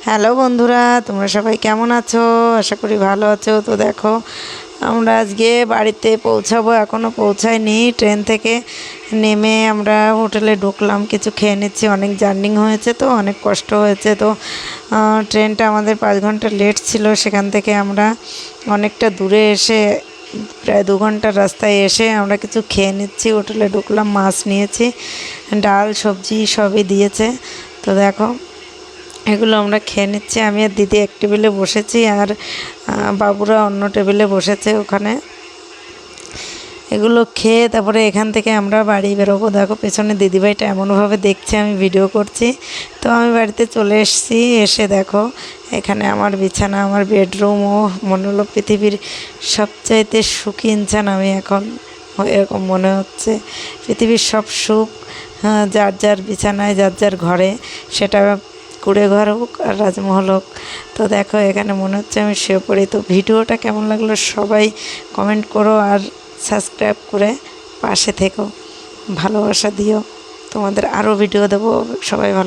Hello বন্ধুরা, তোমরা সবাই কেমন আছো? আশা করি ভালো আছো। তো দেখো, আমরা আজকে বাড়িতে পৌঁছাবো, এখনও পৌঁছাইনি। ট্রেন থেকে নেমে আমরা হোটেলে ঢুকলাম, কিছু খেয়ে নিচ্ছি। অনেক জার্নি হয়েছে, তো অনেক কষ্ট হয়েছে। তো ট্রেনটা আমাদের 5 ঘন্টা লেট ছিল। সেখান থেকে আমরা অনেকটা দূরে এসে, প্রায় 2 ঘন্টার রাস্তায় এসে আমরা কিছু খেয়ে নিচ্ছি। হোটেলে ঢুকলাম, মাছ নিয়েছি, ডাল সবজি সবই দিয়েছে। তো দেখো, এগুলো আমরা খেয়ে নিচ্ছি। আমি আর দিদি এক টেবিলে বসেছি, আর বাবুরা অন্য টেবিলে বসেছে ওখানে। এগুলো খেয়ে তারপরে এখান থেকে আমরা বাড়ি বেরোবো। দেখো, পেছনে দিদিভাইটা এমনভাবে দেখছে আমি ভিডিও করছি। তো আমি বাড়িতে চলে এসেছি। এসে দেখো, এখানে আমার বিছানা, আমার বেডরুম, ও মনে হলো পৃথিবীর সবচাইতে সুখী ইনসান আমি এখন, এরকম মনে হচ্ছে। পৃথিবীর সব সুখ যার যার বিছানায়, যার যার ঘরে, সেটা কুড়ে ঘর হোক আর রাজমহল হোক। তো দেখো, এখানে মনে হচ্ছে আমি শুয়ে পড়ি। তো ভিডিওটা কেমন লাগলো সবাই কমেন্ট করো, আর সাবস্ক্রাইব করে পাশে থেকো, ভালোবাসা দিও। তোমাদের আরও ভিডিও দেবো। সবাই ভালো